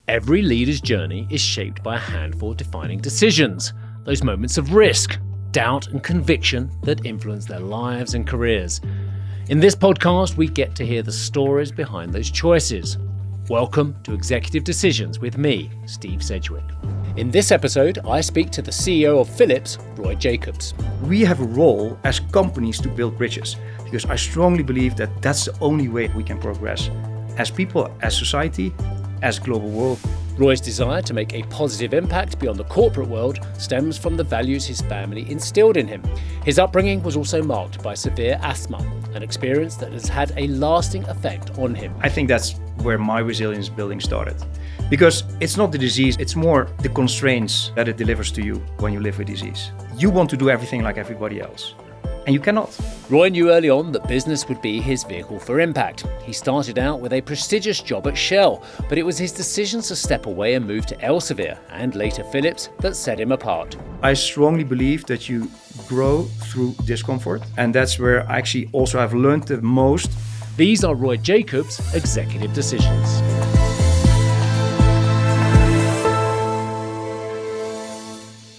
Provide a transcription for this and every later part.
Every leader's journey is shaped by a handful of defining decisions, those moments of risk, doubt and conviction that influence their lives and careers. In this podcast, we get to hear the stories behind those choices. Welcome to Executive Decisions with me, Steve Sedgwick. In this episode, I speak to the CEO of Philips, Roy Jakobs. We have a role as companies to build bridges, because I strongly believe that that's the only way we can progress as people, as society, as global world. Roy's desire to make a positive impact beyond the corporate world stems from the values his family instilled in him. His upbringing was also marked by severe asthma, an experience that has had a lasting effect on him. I think that's where my resilience building started. Because it's not the disease, it's more the constraints that it delivers to you when you live with disease. You want to do everything like everybody else, and you cannot. Roy knew early on that business would be his vehicle for impact. He started out with a prestigious job at Shell, but it was his decision to step away and move to Elsevier, and later Philips, that set him apart. I strongly believe that you grow through discomfort, and that's where I actually also have learned the most. These are Roy Jakobs' Executive Decisions.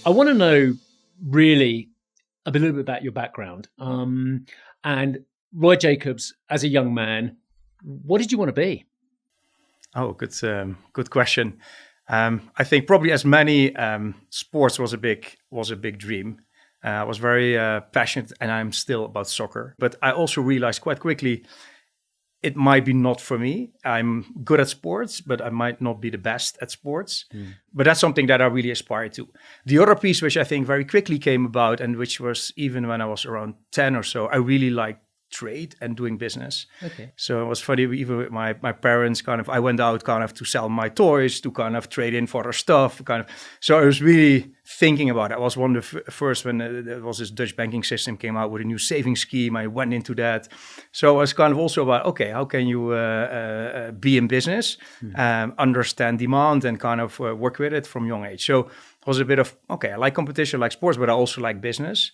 I want to know really a little bit about your background. And Roy Jakobs, as a young man, what did you want to be? Oh, good question. I think probably as many, sports was a big dream. I was very passionate, and I'm still about soccer. But I also realized quite quickly it might be not for me. I'm good at sports, but I might not be the best at sports. But that's something that I really aspire to. The other piece, which I think very quickly came about, and which was even when I was around 10 or so, I really liked trade and doing business. Okay. So it was funny, even with my parents, I went out to sell my toys, to trade in for other stuff, So I was really thinking about it. I was one of the first when there was this Dutch banking system came out with a new savings scheme. I went into that. So it was also about, okay, how can you be in business, understand demand, and work with it from young age. So it was a bit of, okay, I like competition, I like sports, but I also like business.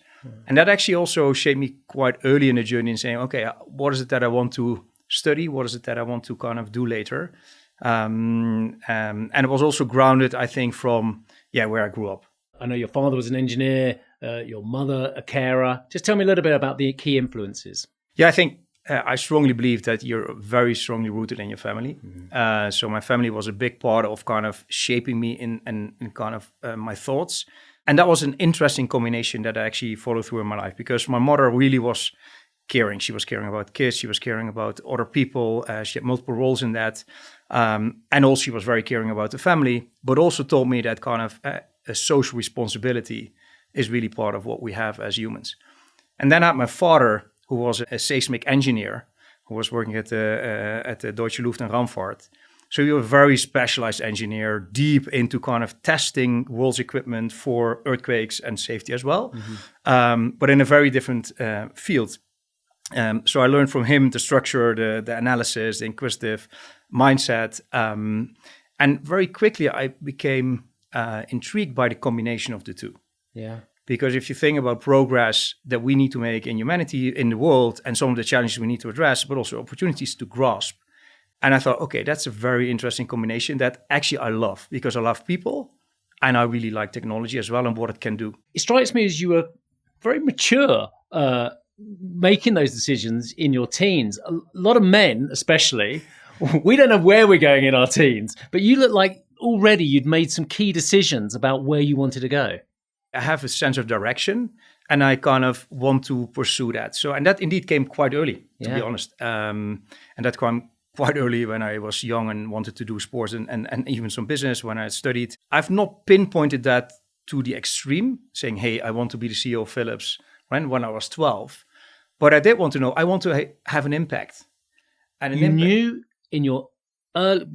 And that actually also shaped me quite early in the journey in saying, okay, what is it that I want to study? What is it that I want to do later? And it was also grounded, I think, from, where I grew up. I know your father was an engineer, your mother a carer. Just tell me a little bit about the key influences. Yeah, I think I strongly believe that you're very strongly rooted in your family. So my family was a big part of shaping me in my thoughts. And that was an interesting combination that I actually followed through in my life, because my mother really was caring. She was caring about kids. She was caring about other people. She had multiple roles in that. And also she was very caring about the family, but also told me that a social responsibility is really part of what we have as humans. And then I had my father, who was a seismic engineer, who was working at the Deutsche Luft- and Raumfahrt. So he was a very specialized engineer, deep into testing world's equipment for earthquakes and safety as well, but in a very different field. So I learned from him the structure, the analysis, the inquisitive mindset. And very quickly I became intrigued by the combination of the two. Yeah. Because if you think about progress that we need to make in humanity, in the world, and some of the challenges we need to address, but also opportunities to grasp. And I thought, okay, that's a very interesting combination that actually I love, because I love people and I really like technology as well and what it can do. It strikes me as you were very mature making those decisions in your teens. A lot of men, especially, we don't know where we're going in our teens, but you look like already you'd made some key decisions about where you wanted to go. I have a sense of direction and I want to pursue that. So, and that indeed came quite early, to be honest. And that came quite early when I was young and wanted to do sports and even some business when I studied. I've not pinpointed that to the extreme, saying, hey, I want to be the CEO of Philips when I was 12. But I did want to know, I want to have an impact. And you knew in your early,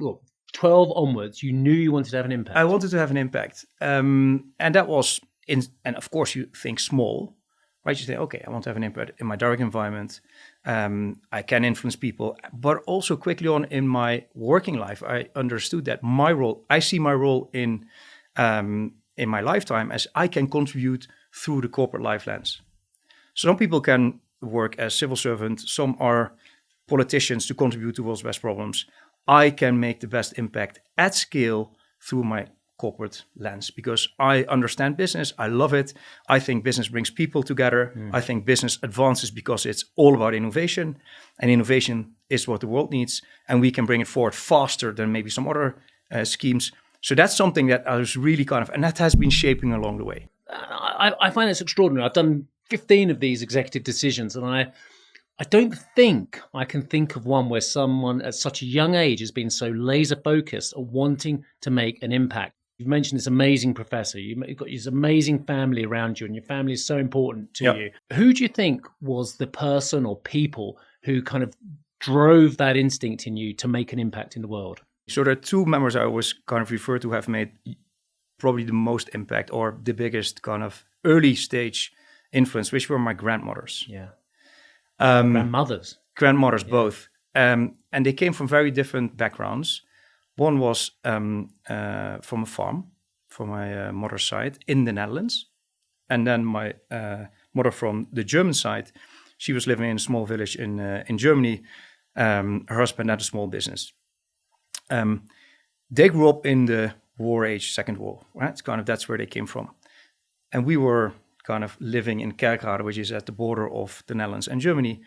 12 onwards, you knew you wanted to have an impact. I wanted to have an impact. And that was, and of course you think small, right? You say, okay, I want to have an impact in my direct environment. I can influence people. But also quickly on in my working life, I understood that I see my role in my lifetime as I can contribute through the corporate life lens. Some people can work as civil servants. Some are politicians to contribute to world's best problems. I can make the best impact at scale through my corporate lens, because I understand business. I love it. I think business brings people together. I think business advances because it's all about innovation, and innovation is what the world needs, and we can bring it forward faster than maybe some other schemes. So that's something that I was really and that has been shaping along the way. I find it's extraordinary. I've done 15 of these executive decisions, and I don't think I can think of one where someone at such a young age has been so laser focused on wanting to make an impact. You've mentioned this amazing professor. You've got this amazing family around you, and your family is so important to you. Who do you think was the person or people who kind of drove that instinct in you to make an impact in the world? So there are two members I always kind of refer to have made probably the most impact or the biggest kind of early stage influence, which were my grandmothers. Yeah. Grandmothers, both. And they came from very different backgrounds. One was from a farm, from my mother's side in the Netherlands. And then my mother from the German side, she was living in a small village in Germany. Her husband had a small business. They grew up in the war age, Second War, right? It's that's where they came from. And we were kind of living in Kerkrade, which is at the border of the Netherlands and Germany.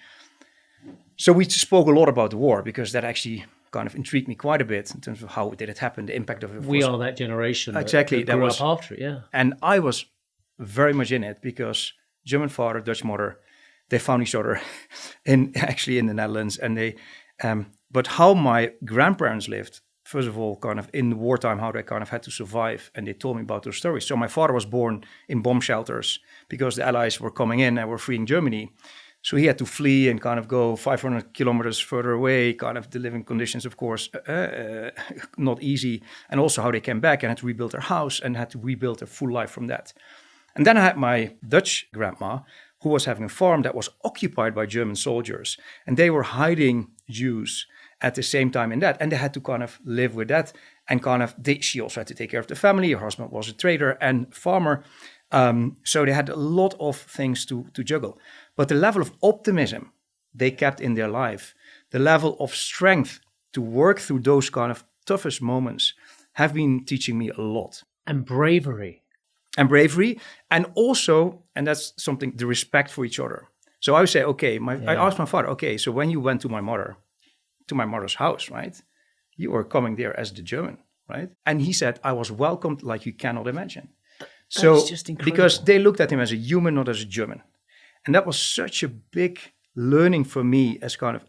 So we spoke a lot about the war, because that actually kind of intrigued me quite a bit in terms of how did it happen, the impact of it. We are that generation exactly that grew up after it, yeah. And I was very much in it, because German father, Dutch mother, they found each other in the Netherlands. And they, but how my grandparents lived, first of all, kind of in the wartime, how they kind of had to survive. And they told me about those stories. So my father was born in bomb shelters because the Allies were coming in and were freeing Germany. So he had to flee and kind of go 500 kilometers further away, kind of the living conditions, of course, not easy. And also how they came back and had to rebuild their house and had to rebuild their full life from that. And then I had my Dutch grandma, who was having a farm that was occupied by German soldiers. And they were hiding Jews at the same time in that. And they had to kind of live with that. And she also had to take care of the family. Her husband was a trader and farmer. So they had a lot of things to juggle. But the level of optimism they kept in their life, the level of strength to work through those kind of toughest moments have been teaching me a lot. And bravery. And also, and that's something, the respect for each other. So I would say, I asked my father, so when you went to my mother's house, right? You were coming there as the German, right? And he said, I was welcomed like you cannot imagine. That's just incredible. Because they looked at him as a human, not as a German. And that was such a big learning for me as kind of,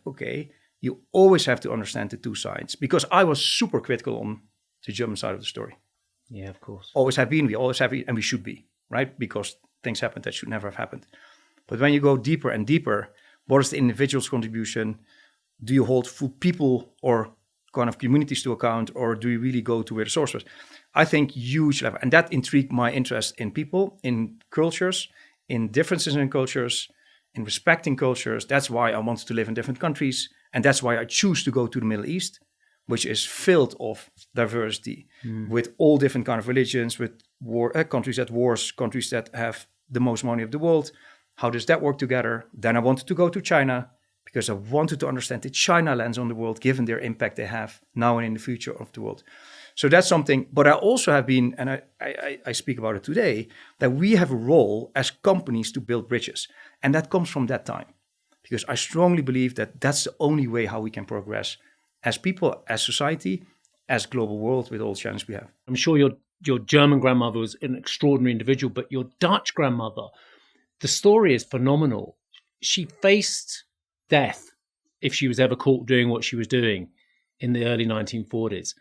you always have to understand the two sides. Because I was super critical on the German side of the story. Yeah, of course. Always have been, we always have been, and we should be, right? Because things happened that should never have happened. But when you go deeper and deeper, what is the individual's contribution? Do you hold full people or kind of communities to account, or do you really go to where the source was? I think huge level. And that intrigued my interest in people, in cultures, in differences in cultures, in respecting cultures. That's why I wanted to live in different countries. And that's why I choose to go to the Middle East, which is filled of diversity, with all different kind of religions, with countries at wars, countries that have the most money of the world. How does that work together? Then I wanted to go to China, because I wanted to understand the China lens on the world, given their impact they have now and in the future of the world. So that's something. But I also have been, and I speak about it today, that we have a role as companies to build bridges. And that comes from that time. Because I strongly believe that that's the only way how we can progress as people, as society, as global world, with all the challenges we have. I'm sure your German grandmother was an extraordinary individual, but your Dutch grandmother, the story is phenomenal. She faced death if she was ever caught doing what she was doing in the early 1940s.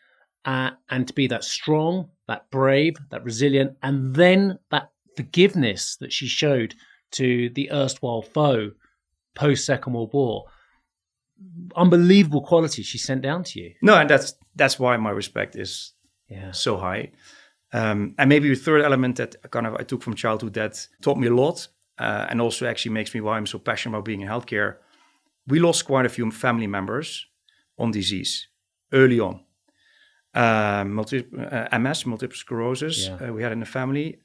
And to be that strong, that brave, that resilient, and then that forgiveness that she showed to the erstwhile foe post-Second World War. Unbelievable quality she sent down to you. No, and that's why my respect is so high. And maybe a third element that I took from childhood that taught me a lot, and also actually makes me why I'm so passionate about being in healthcare. We lost quite a few family members on disease early on. MS, multiple sclerosis, we had in the family.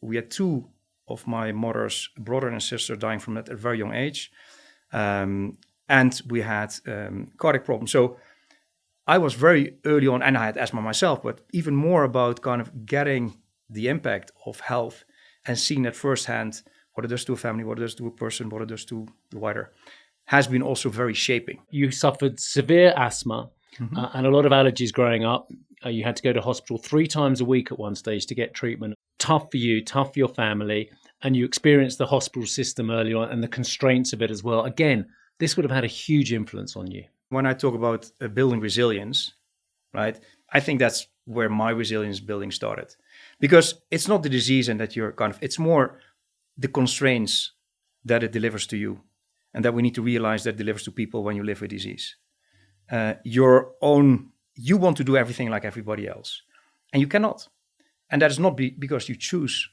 We had two of my mother's brother and sister dying from that at a very young age. And we had cardiac problems. So I was very early on, and I had asthma myself, but even more about kind of getting the impact of health and seeing that firsthand, what it does to a family, what it does to a person, what it does to the wider, has been also very shaping. You suffered severe asthma and a lot of allergies growing up. You had to go to hospital 3 times a week at one stage to get treatment. Tough for you, tough for your family, and you experienced the hospital system early on and the constraints of it as well. Again, this would have had a huge influence on you. When I talk about building resilience, right, I think that's where my resilience building started. Because it's not the disease and that you're kind of, it's more the constraints that it delivers to you and that we need to realize that it delivers to people when you live with disease. You want to do everything like everybody else and you cannot. And that is not because you choose,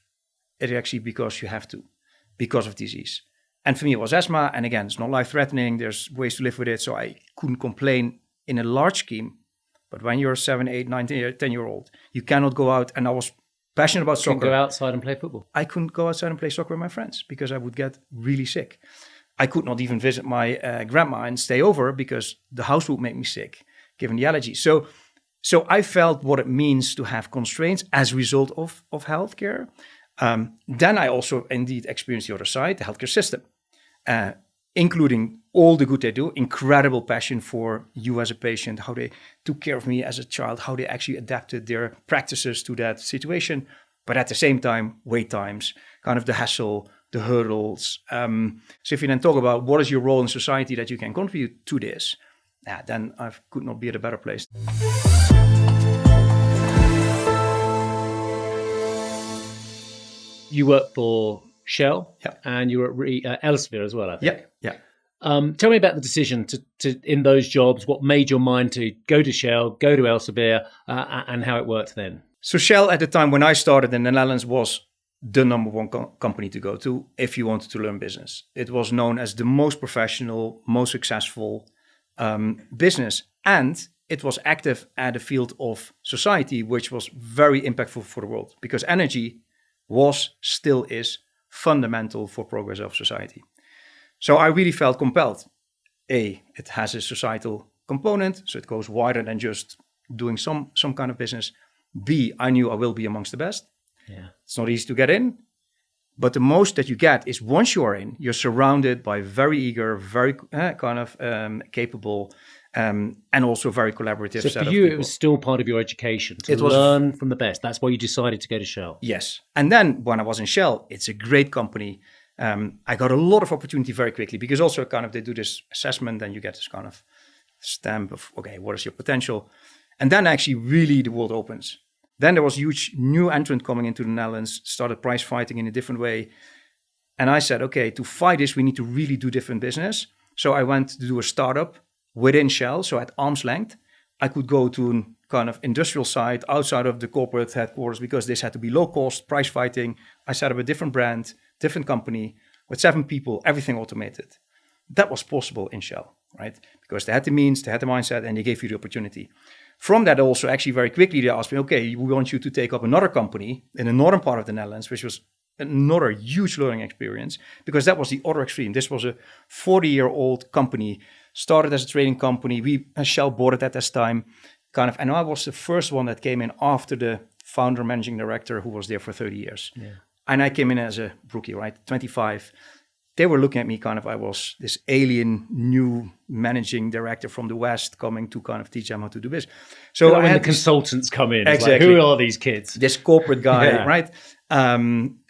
it is actually because you have to, because of disease. And for me, it was asthma. And again, it's not life-threatening. There's ways to live with it. So I couldn't complain in a large scheme. But when you're 7, 8, 9, 10-year-old, you cannot go out. And I was passionate about soccer. Go outside and play football. I couldn't go outside and play soccer with my friends because I would get really sick. I could not even visit my grandma and stay over because the house would make me sick, given the allergy. So I felt what it means to have constraints as a result of healthcare. Then I also indeed experienced the other side, the healthcare system, including all the good they do, incredible passion for you as a patient, how they took care of me as a child, how they actually adapted their practices to that situation. But at the same time, wait times, kind of the hassle, the hurdles. So if you then talk about what is your role in society that you can contribute to this, then I could not be at a better place. You work for Shell, and you were at Elsevier as well, I think. Yeah. Tell me about the decision to in those jobs. What made your mind to go to Shell, go to Elsevier, and how it worked then? So Shell at the time when I started in the Netherlands was the number one company to go to if you wanted to learn business. It was known as the most professional, most successful business, and it was active at the field of society, which was very impactful for the world because energy still is fundamental for progress of society. So I really felt compelled. A, it has a societal component, so it goes wider than just doing some kind of business. B, I knew I will be amongst the best. Yeah, it's not easy to get in, but the most that you get is once you are in, you're surrounded by very eager, very capable, and also very collaborative set of people. So for you, it was still part of your education to learn from the best. That's why you decided to go to Shell. Yes. And then when I was in Shell, it's a great company. I got a lot of opportunity very quickly because also kind of they do this assessment and you get this kind of stamp of, okay, what is your potential? And then actually really the world opens. Then there was a huge new entrant coming into the Netherlands, started price fighting in a different way. And I said, okay, to fight this, we need to really do different business. So I went to do a startup within Shell, so at arm's length. I could go to a kind of industrial site outside of the corporate headquarters because this had to be low cost, price fighting. I set up a different brand, different company with 7 people, everything automated. That was possible in Shell, right? Because they had the means, they had the mindset, and they gave you the opportunity. From that also, actually very quickly, they asked me, okay, we want you to take up another company in the northern part of the Netherlands, which was another huge learning experience because that was the other extreme. This was a 40-year-old company, started as a trading company. Shell bought it at this time, and I was the first one that came in after the founder, managing director, who was there for 30 years. Yeah. And I came in as a rookie, right, 25. They were looking at me I was this alien new managing director from the West coming to kind of teach them how to do business. So when the consultants come in, exactly. Like, who are these kids? This corporate guy, right?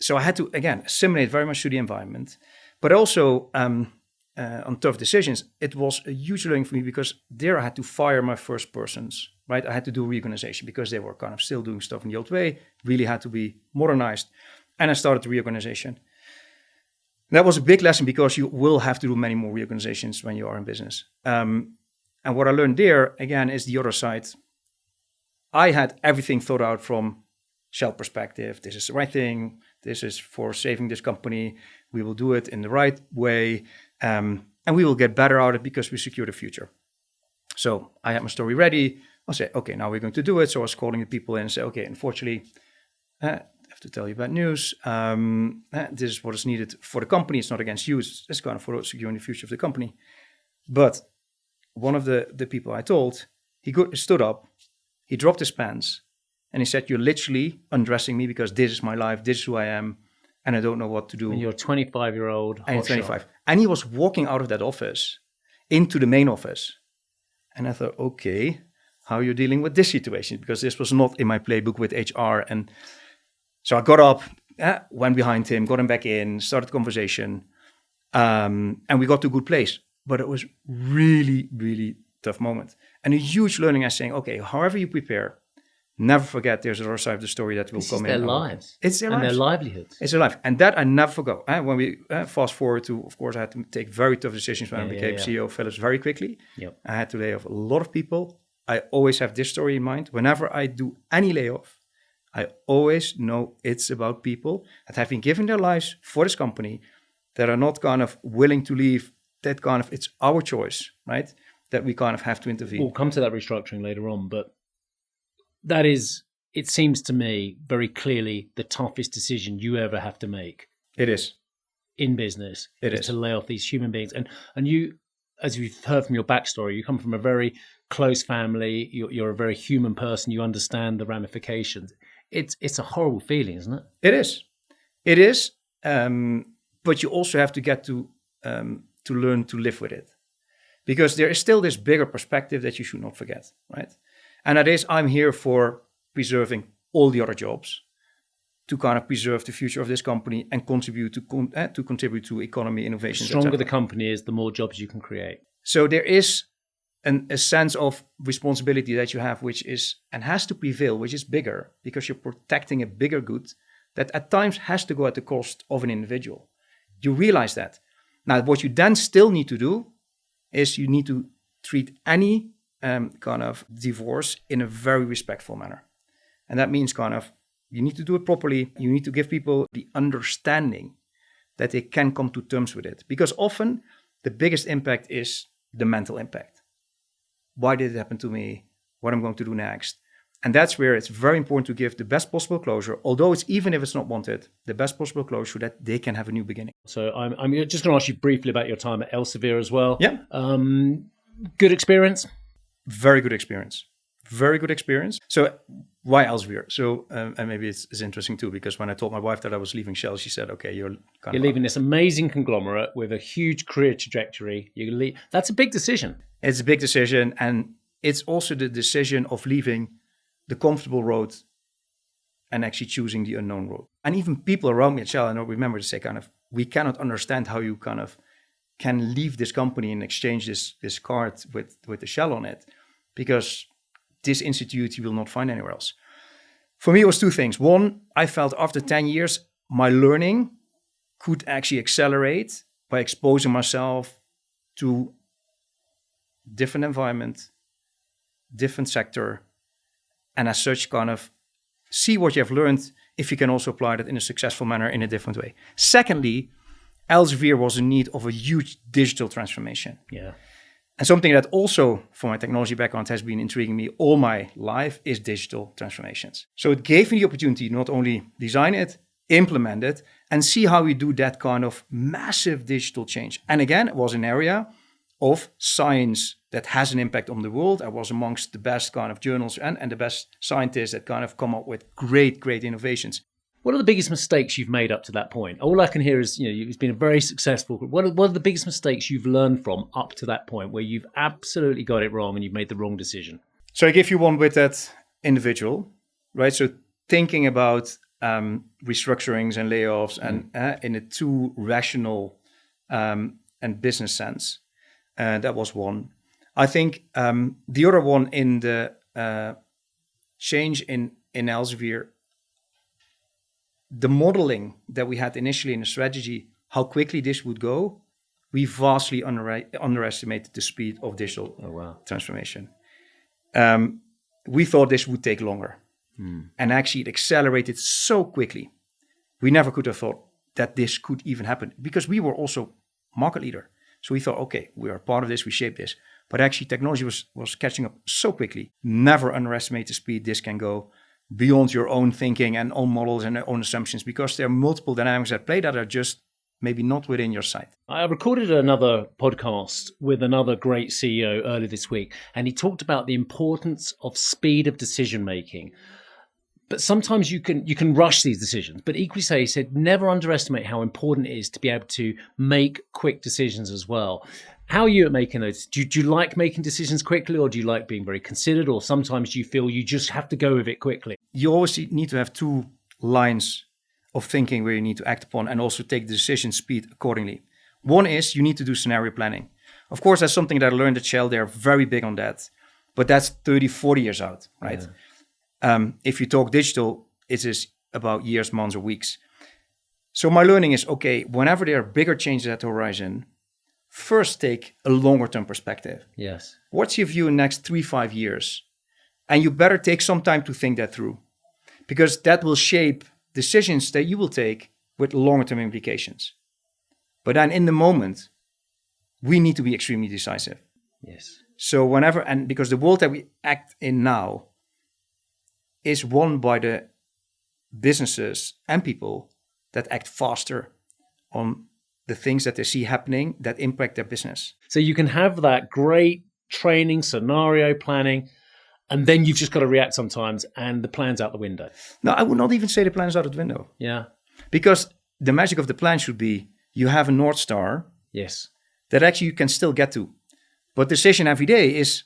So I had to, again, assimilate very much to the environment. But also on tough decisions, it was a huge learning for me because there I had to fire my first persons, right? I had to do reorganization because they were kind of still doing stuff in the old way, really had to be modernized. And I started the reorganization. That was a big lesson because you will have to do many more reorganizations when you are in business. And what I learned there, again, is the other side. I had everything thought out from Shell perspective. This is the right thing. This is for saving this company. We will do it in the right way. And we will get better out of it because we secure the future. So I had my story ready. I said, okay, now we're going to do it. So I was calling the people in and said, okay, unfortunately, to tell you bad news. This is what is needed for the company. It's not against you. It's kind of for securing the future of the company. But one of the people I told, stood up, he dropped his pants, and he said, "You're literally undressing me because this is my life, this is who I am, and I don't know what to do." And you're a 25-year-old And 25. And he was walking out of that office into the main office. And I thought, okay, how are you dealing with this situation? Because this was not in my playbook with HR. And so I got up, went behind him, got him back in, started the conversation, and we got to a good place. But it was really, really tough moment. And a huge learning as saying, okay, however you prepare, never forget there's another side of the story that will come in. It's their lives. It's their and lives. their livelihoods. It's their life. And that I never forgot. When we fast forward to, of course, I had to take very tough decisions when I became CEO of Philips very quickly. Yep. I had to lay off a lot of people. I always have this story in mind. Whenever I do any layoff, I always know it's about people that have been giving their lives for this company, that are not kind of willing to leave. That kind of, it's our choice, right? That we kind of have to intervene. We'll come to that restructuring later on, but that is, it seems to me, very clearly the toughest decision you ever have to make. It is. In business. It is. To lay off these human beings. And you, as we've heard from your backstory, you come from a very close family. You're a very human person. You understand the ramifications. It's a horrible feeling, isn't it? It is. It is. But you also have to get to learn to live with it. Because there is still this bigger perspective that you should not forget, right? And that is, I'm here for preserving all the other jobs, to kind of preserve the future of this company and contribute to economy, innovation. The stronger the company is, the more jobs you can create. So there is a sense of responsibility that you have, which is and has to prevail, which is bigger because you're protecting a bigger good that at times has to go at the cost of an individual. You realize that. Now, what you then still need to do is you need to treat any kind of divorce in a very respectful manner. And that means kind of, you need to do it properly. You need to give people the understanding that they can come to terms with it. Because often the biggest impact is the mental impact. Why did it happen to me? What I'm going to do next? And that's where it's very important to give the best possible closure, although it's, even if it's not wanted, the best possible closure so that they can have a new beginning. So I'm just going to ask you briefly about your time at Elsevier as well. Yeah. Good experience? Very good experience. Very good experience. So why Elsevier? So, and maybe it's interesting too, because when I told my wife that I was leaving Shell, she said, okay, you're leaving this amazing conglomerate with a huge career trajectory. That's a big decision. It's a big decision. And it's also the decision of leaving the comfortable road and actually choosing the unknown road. And even people around me at Shell, I know, remember to say kind of, we cannot understand how you kind of can leave this company and exchange this card with the Shell on it, because this institute you will not find anywhere else. For me, it was two things. One, I felt after 10 years, my learning could actually accelerate by exposing myself to different environment, different sector, and as such kind of see what you have learned if you can also apply that in a successful manner in a different way. Secondly, Elsevier was in need of a huge digital transformation. Yeah. And something that also, for my technology background, has been intriguing me all my life is digital transformations. So it gave me the opportunity to not only design it, implement it, and see how we do that kind of massive digital change. And again, it was an area of science that has an impact on the world. I was amongst the best kind of journals and the best scientists that kind of come up with great innovations. What are the biggest mistakes you've made up to that point? All I can hear is, it's been a very successful. What are the biggest mistakes you've learned from up to that point where you've absolutely got it wrong and you've made the wrong decision? So I give you one with that individual, right? So thinking about restructurings and layoffs and in a too rational and business sense, that was one. I think the other one in the change in Elsevier, the modeling that we had initially in the strategy, how quickly this would go, we vastly underestimated the speed of digital transformation. We thought this would take longer. And actually it accelerated so quickly. We never could have thought that this could even happen because we were also market leader. So we thought, okay, we are part of this, we shape this. But actually technology was catching up so quickly. Never underestimate the speed this can go beyond your own thinking and own models and own assumptions, because there are multiple dynamics at play that are just maybe not within your sight. I recorded another podcast with another great CEO earlier this week, and he talked about the importance of speed of decision making. But sometimes you can rush these decisions. But equally, he said, never underestimate how important it is to be able to make quick decisions as well. How are you at making those? Do you like making decisions quickly, or do you like being very considered, or sometimes you feel you just have to go with it quickly? You always need to have two lines of thinking where you need to act upon and also take the decision speed accordingly. One is you need to do scenario planning. Of course, that's something that I learned at Shell. They're very big on that. But that's 30, 40 years out, right? Yeah. If you talk digital, it is about years, months, or weeks. So my learning is, okay, whenever there are bigger changes at the horizon, first take a longer term perspective. Yes. What's your view in the next 3-5 years? And you better take some time to think that through, because that will shape decisions that you will take with longer term implications. But then in the moment, we need to be extremely decisive. Yes. So whenever, and because the world that we act in now is won by the businesses and people that act faster on the things that they see happening that impact their business. So you can have that great training, scenario planning, and then you've just got to react sometimes, and the plan's out the window. No, I would not even say the plan's out of the window. Yeah. Because the magic of the plan should be you have a North Star. Yes. That actually you can still get to. But decision every day is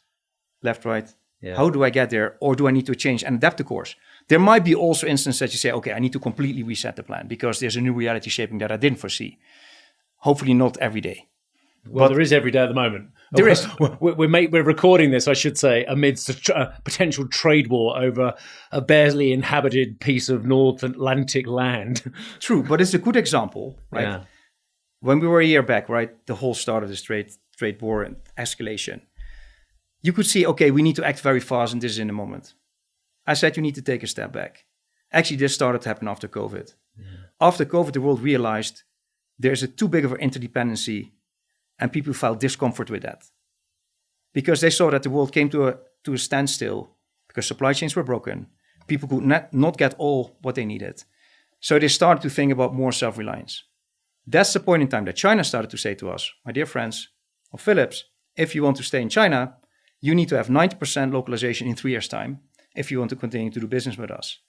left, right. Yeah. How do I get there? Or do I need to change and adapt the course? There might be also instances that you say, okay, I need to completely reset the plan because there's a new reality shaping that I didn't foresee. Hopefully not every day. Well, there is every day at the moment. There is. We're recording this, I should say, amidst a potential trade war over a barely inhabited piece of North Atlantic land. True, but it's a good example, right? Yeah. When we were a year back, right, the whole start of this trade war and escalation, you could see, okay, we need to act very fast and this is in the moment. I said you need to take a step back. Actually, this started to happen after COVID. Yeah. After COVID, the world realized there's a too big of an interdependency and people felt discomfort with that. Because they saw that the world came to a standstill because supply chains were broken. People could not get all what they needed. So they started to think about more self-reliance. That's the point in time that China started to say to us, my dear friends of Philips, if you want to stay in China, you need to have 90% localization in 3 years' time if you want to continue to do business with us.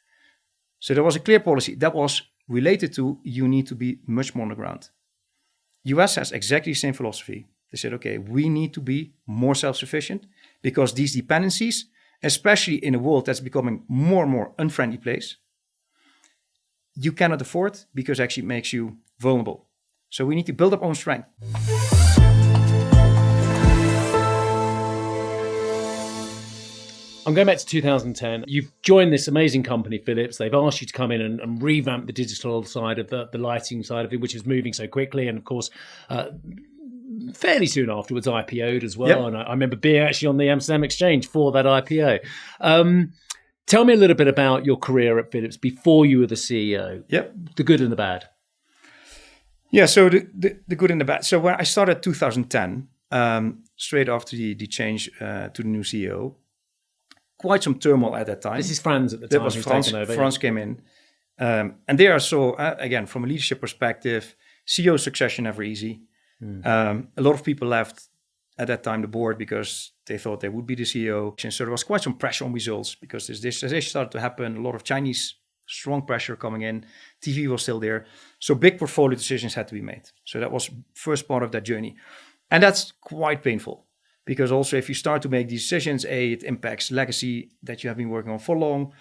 So there was a clear policy that was related to you need to be much more on the ground. US has exactly the same philosophy. They said, okay, we need to be more self-sufficient because these dependencies, especially in a world that's becoming more and more unfriendly place, you cannot afford because it actually makes you vulnerable. So we need to build up own strength. I'm going back to 2010. You've joined this amazing company, Philips. They've asked you to come in and revamp the digital side of the lighting side of it, which is moving so quickly. And of course, fairly soon afterwards, IPO'd as well. Yep. And I remember being actually on the Amsterdam Exchange for that IPO. Tell me a little bit about your career at Philips before you were the CEO. Yep. The good and the bad. Yeah, so the good and the bad. So when I started 2010, straight after the change to the new CEO, quite some turmoil at that time. This is Franz at the time. That was Franz came in. And there I saw, again, from a leadership perspective, CEO succession never easy. A lot of people left at that time the board because they thought they would be the CEO. And so there was quite some pressure on results because this digitization started to happen. A lot of Chinese strong pressure coming in. TV was still there. So big portfolio decisions had to be made. So that was first part of that journey. And that's quite painful. Because also if you start to make these decisions, it impacts legacy that you have been working on for long.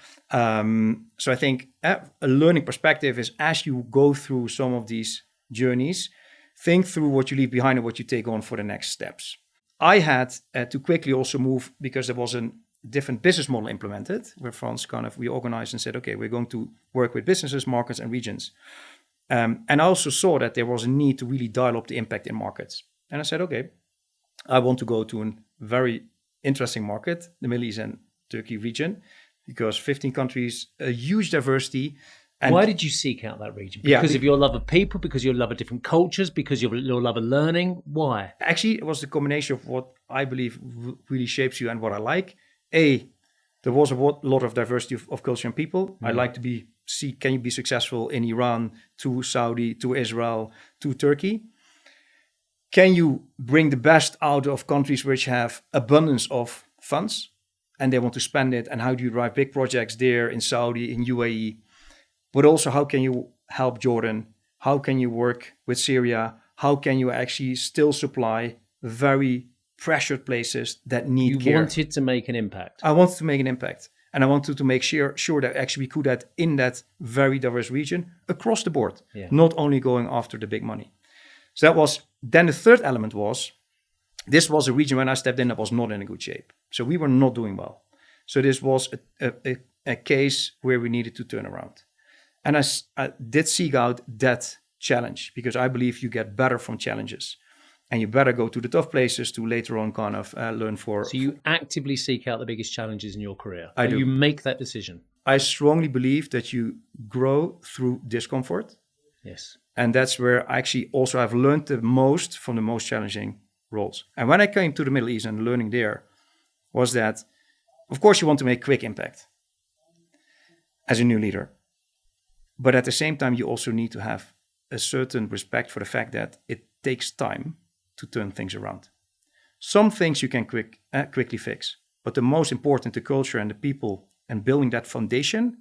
So I think a learning perspective is as you go through some of these journeys, think through what you leave behind and what you take on for the next steps. I had to quickly also move because there was a different business model implemented where France kind of reorganized and said, okay, we're going to work with businesses, markets and regions. And I also saw that there was a need to really dial up the impact in markets. And I said, okay, I want to go to a very interesting market, the Middle East and Turkey region, because 15 countries, a huge diversity. And why did you seek out that region? Because of your love of people, because your love of different cultures, because your love of learning? Why? Actually, it was the combination of what I believe really shapes you and what I like. There was a lot of diversity of culture and people. I like to be see, can you be successful in Iran, to Saudi, to Israel, to Turkey? Can you bring the best out of countries which have abundance of funds and they want to spend it? And how do you drive big projects there in Saudi, in UAE? But also, how can you help Jordan? How can you work with Syria? How can you actually still supply very pressured places that need care? You wanted to make an impact. I wanted to make an impact. And I wanted to make sure that actually we could that in that very diverse region across the board, not only going after the big money. So that was, then the third element was, this was a region when I stepped in that was not in a good shape. So we were not doing well. So this was a case where we needed to turn around. And I did seek out that challenge because I believe you get better from challenges. And you better go to the tough places to later on kind of learn for. So you actively seek out the biggest challenges in your career. I do. You make that decision. I strongly believe that you grow through discomfort. Yes. And that's where I actually also have learned the most from the most challenging roles. And when I came to the Middle East and learning there was that, of course, you want to make quick impact as a new leader. But at the same time, you also need to have a certain respect for the fact that it takes time to turn things around. Some things you can quickly fix, but the most important, the culture and the people and building that foundation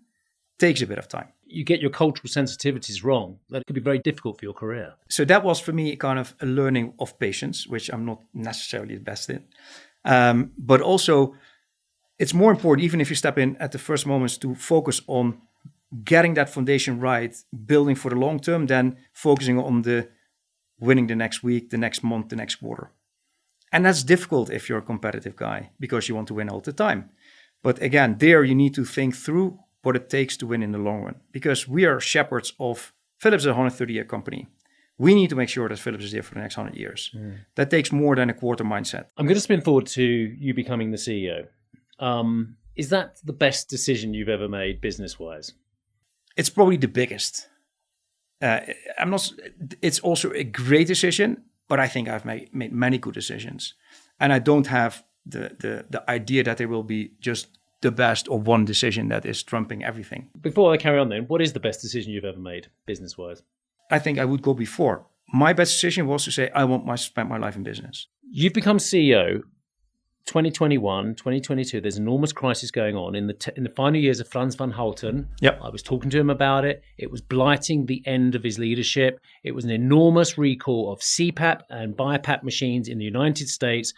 takes a bit of time. You get your cultural sensitivities wrong. That could be very difficult for your career. So that was for me kind of a learning of patience, which I'm not necessarily the best in. But also, it's more important, even if you step in at the first moments, to focus on getting that foundation right, building for the long term, than focusing on the winning the next week, the next month, the next quarter. And that's difficult if you're a competitive guy because you want to win all the time. But again, there you need to think through what it takes to win in the long run, because we are shepherds of Philips, a 130-year company. We need to make sure that Philips is there for the next 100 years. That takes more than a quarter mindset. I'm going to spin forward to you becoming the CEO. Is that the best decision you've ever made business-wise? It's probably the biggest. It's also a great decision, but I think I've made many good decisions. And I don't have the idea that there will be just the best or one decision that is trumping everything. Before I carry on then, what is the best decision you've ever made business-wise? I think I would go before. My best decision was to say, I want to spend my life in business. You've become CEO 2021, 2022, there's enormous crisis going on in the final years of Frans van Houten. Yep. I was talking to him about it. It was blighting the end of his leadership. It was an enormous recall of CPAP and BiPAP machines in the United States,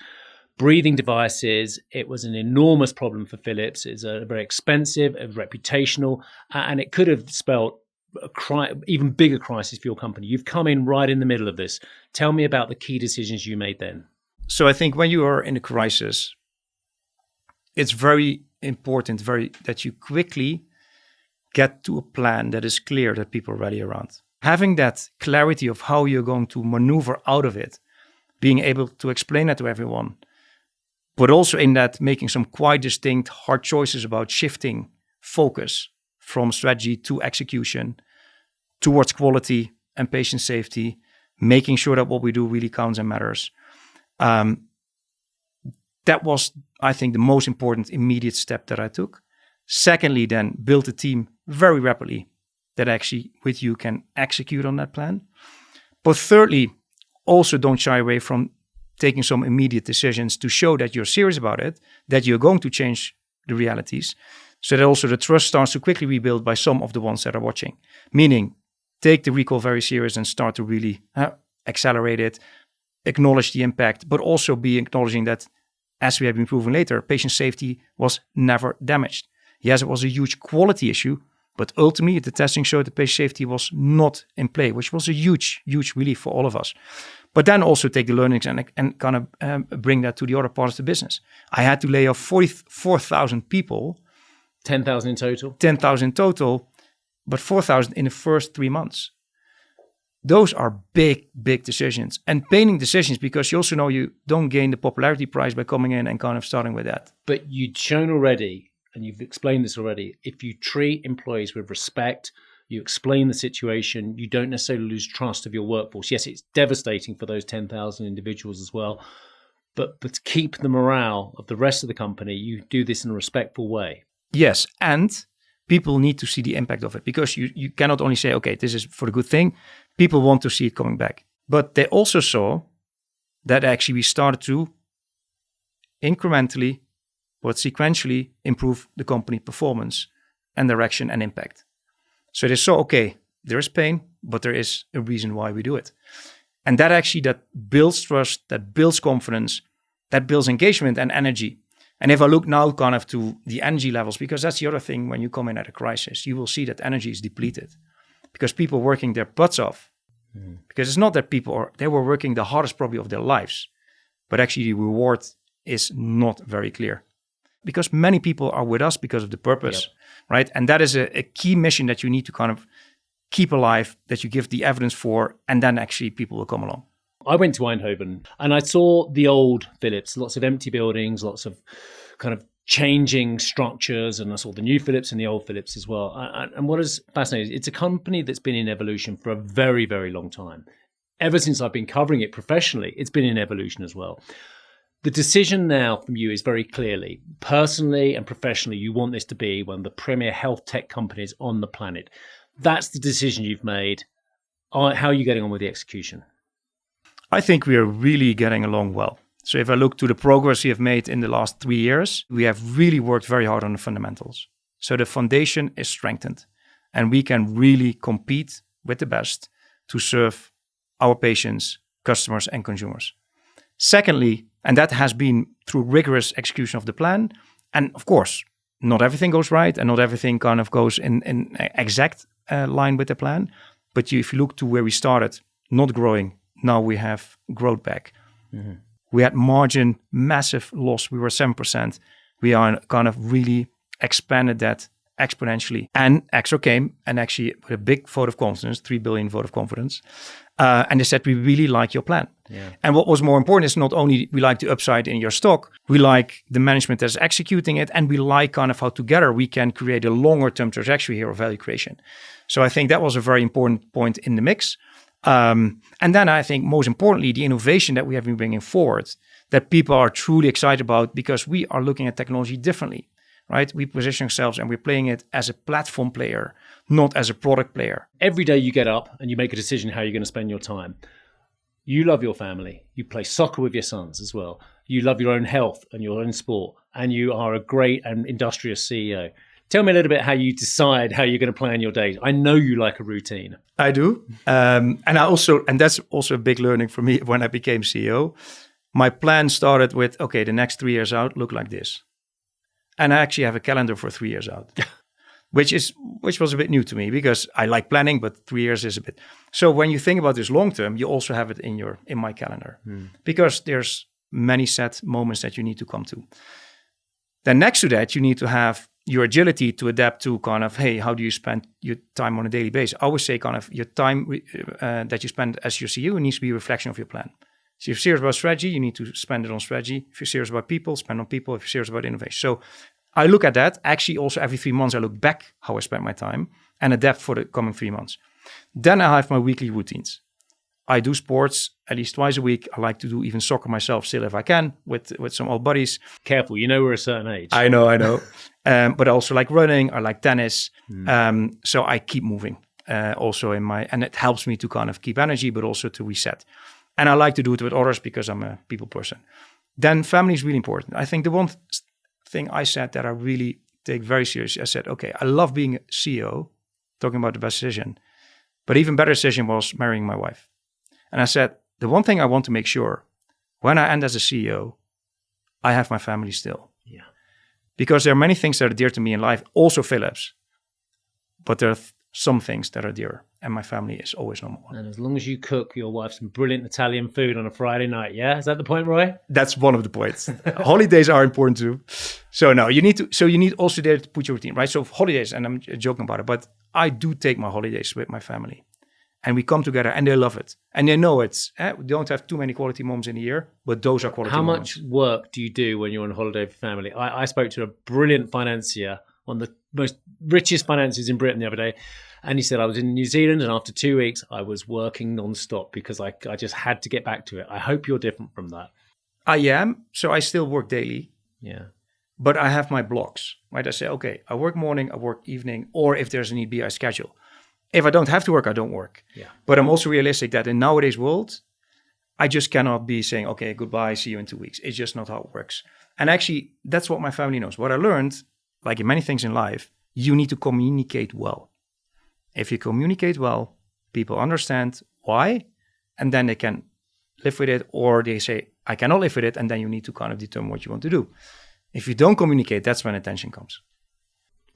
breathing devices. It was an enormous problem for Philips. It's a very expensive, reputational, and it could have spelled even bigger crisis for your company. You've come in right in the middle of this. Tell me about the key decisions you made then. So I think when you are in a crisis, it's very important that you quickly get to a plan that is clear, that people are ready around. Having that clarity of how you're going to maneuver out of it, being able to explain that to everyone, but also in that making some quite distinct hard choices about shifting focus from strategy to execution towards quality and patient safety, making sure that what we do really counts and matters. That was, I think, the most important immediate step that I took. Secondly, then build a team very rapidly that actually with you can execute on that plan. But thirdly, also don't shy away from taking some immediate decisions to show that you're serious about it, that you're going to change the realities, so that also the trust starts to quickly rebuild by some of the ones that are watching. Meaning, take the recall very serious and start to really accelerate it, acknowledge the impact, but also be acknowledging that, as we have been proven later, patient safety was never damaged. Yes, it was a huge quality issue, but ultimately the testing showed that patient safety was not in play, which was a huge, huge relief for all of us. But then also take the learnings and kind of bring that to the other parts of the business. I had to lay off 44,000 people. 10,000 in total? 10,000 in total, but 4,000 in the first 3 months. Those are big, big decisions and paining decisions, because you also know you don't gain the popularity prize by coming in and kind of starting with that. But you'd shown already, and you've explained this already, if you treat employees with respect, you explain the situation, you don't necessarily lose trust of your workforce. Yes, it's devastating for those 10,000 individuals as well, but to keep the morale of the rest of the company, you do this in a respectful way. Yes, and people need to see the impact of it, because you cannot only say, okay, this is for the good thing. People want to see it coming back. But they also saw that actually we started to incrementally but sequentially improve the company performance and direction and impact. So they saw, okay, there is pain, but there is a reason why we do it. And that builds trust, that builds confidence, that builds engagement and energy. And if I look now kind of to the energy levels, because that's the other thing when you come in at a crisis, you will see that energy is depleted because people are working their butts off. Because it's not that they were working the hardest probably of their lives, but actually the reward is not very clear. Because many people are with us because of the purpose, right? And that is a key mission that you need to kind of keep alive, that you give the evidence for, and then actually people will come along. I went to Eindhoven and I saw the old Philips, lots of empty buildings, lots of kind of changing structures, and I saw the new Philips and the old Philips as well. And what is fascinating, it's a company that's been in evolution for a very, very long time. Ever since I've been covering it professionally, it's been in evolution as well. The decision now from you is very clearly, personally and professionally, you want this to be one of the premier health tech companies on the planet. That's the decision you've made. How are you getting on with the execution? I think we are really getting along well. So if I look to the progress we have made in the last 3 years, we have really worked very hard on the fundamentals. So the foundation is strengthened and we can really compete with the best to serve our patients, customers, and consumers. Secondly, and that has been through rigorous execution of the plan. And of course, not everything goes right and not everything kind of goes in exact line with the plan. But if you look to where we started, not growing, now we have growth back. Mm-hmm. We had margin, massive loss. We were 7%. We are kind of really expanded that exponentially. And Exor came and actually with a big vote of confidence, 3 billion vote of confidence. And they said, we really like your plan. Yeah. And what was more important is not only we like the upside in your stock, we like the management that's executing it, and we like kind of how together we can create a longer term trajectory here of value creation. So I think that was a very important point in the mix. And then I think most importantly, the innovation that we have been bringing forward that people are truly excited about, because we are looking at technology differently, right? We position ourselves and we're playing it as a platform player, not as a product player. Every day you get up and you make a decision how you're going to spend your time. You love your family. You play soccer with your sons as well. You love your own health and your own sport, and you are a great and industrious CEO. Tell me a little bit how you decide how you're going to plan your days. I know you like a routine. I do. And that's also a big learning for me when I became CEO. My plan started with, okay, the next 3 years out look like this. And I actually have a calendar for 3 years out, which was a bit new to me because I like planning, but 3 years is a bit. So when you think about this long term, you also have it in my calendar because there's many set moments that you need to come to. Then next to that, you need to have your agility to adapt to kind of, hey, how do you spend your time on a daily basis? I always say kind of your time that you spend as your CEO needs to be a reflection of your plan. So if you're serious about strategy, you need to spend it on strategy. If you're serious about people, spend on people. If you're serious about innovation. So I look at that. Actually, also every 3 months, I look back how I spent my time and adapt for the coming 3 months. Then I have my weekly routines. I do sports at least twice a week. I like to do even soccer myself still if I can with some old buddies. Careful, you know we're a certain age. I know. But I also like running. I like tennis. So I keep moving also and it helps me to kind of keep energy, but also to reset. And I like to do it with others because I'm a people person. Then family is really important. I think the one thing I said that I really take very seriously, I said, okay, I love being a CEO, talking about the best decision, but even better decision was marrying my wife. And I said, the one thing I want to make sure when I end as a CEO, I have my family still. Yeah. Because there are many things that are dear to me in life, also Philips, but there are some things that are dear, and my family is always number one. And as long as you cook your wife some brilliant Italian food on a Friday night, yeah? Is that the point, Roy? That's one of the points. Holidays are important too. So no, you need also there to put your routine, right? So holidays, and I'm joking about it, but I do take my holidays with my family. And we come together and they love it. And they know we don't have too many quality moments in a year, but those are quality moments. How much work do you do when you're on holiday with family? I spoke to a brilliant financier, one of the most richest financiers in Britain the other day. And he said, I was in New Zealand and after 2 weeks, I was working nonstop because I just had to get back to it. I hope you're different from that. I am. So I still work daily. Yeah. But I have my blocks, right? I say, okay, I work morning, I work evening, or if there's a need be, I schedule. If I don't have to work, I don't work. Yeah. But I'm also realistic that in nowadays world, I just cannot be saying, okay, goodbye, see you in 2 weeks. It's just not how it works. And actually, that's what my family knows. What I learned, like in many things in life, you need to communicate well. If you communicate well, people understand why, and then they can live with it, or they say, I cannot live with it, and then you need to kind of determine what you want to do. If you don't communicate, that's when attention comes.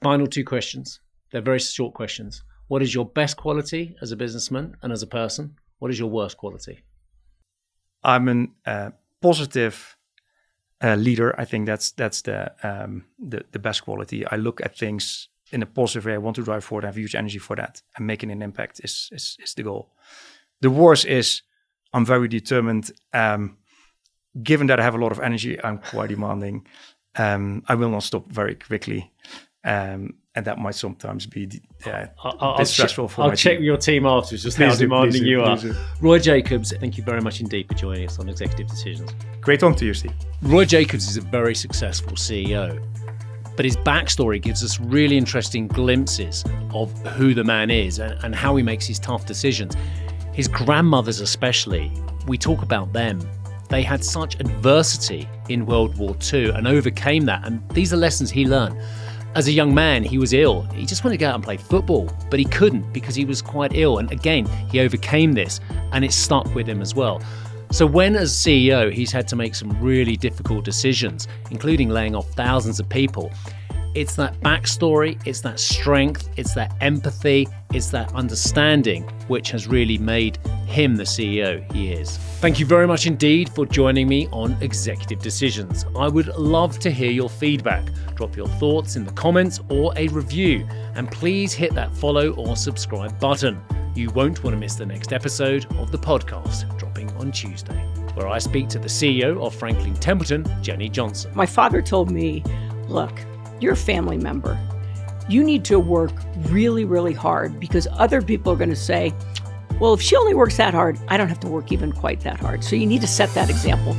Final 2 questions. They're very short questions. What is your best quality as a businessman and as a person? What is your worst quality? I'm a positive leader. I think that's the best quality. I look at things in a positive way. I want to drive forward. I have huge energy for that. And making an impact is the goal. The worst is I'm very determined. Given that I have a lot of energy, I'm quite demanding. I will not stop very quickly. And that might sometimes be a bit stressful for my team. I'll check with your team afterwards, just how demanding you are. Roy Jakobs, thank you very much indeed for joining us on Executive Decisions. Great talking to you, Steve. Roy Jakobs is a very successful CEO, but his backstory gives us really interesting glimpses of who the man is and how he makes his tough decisions. His grandmothers especially, we talk about them. They had such adversity in World War II and overcame that, and these are lessons he learned. As a young man, he was ill. He just wanted to go out and play football, but he couldn't because he was quite ill. And again, he overcame this and it stuck with him as well. So when as CEO, he's had to make some really difficult decisions, including laying off thousands of people, it's that backstory, it's that strength, it's that empathy, it's that understanding which has really made him the CEO he is. Thank you very much indeed for joining me on Executive Decisions. I would love to hear your feedback. Drop your thoughts in the comments or a review, and please hit that follow or subscribe button. You won't want to miss the next episode of the podcast, dropping on Tuesday, where I speak to the CEO of Franklin Templeton, Jenny Johnson. My father told me, look, you're a family member. You need to work really, really hard because other people are going to say, well, if she only works that hard, I don't have to work even quite that hard. So you need to set that example.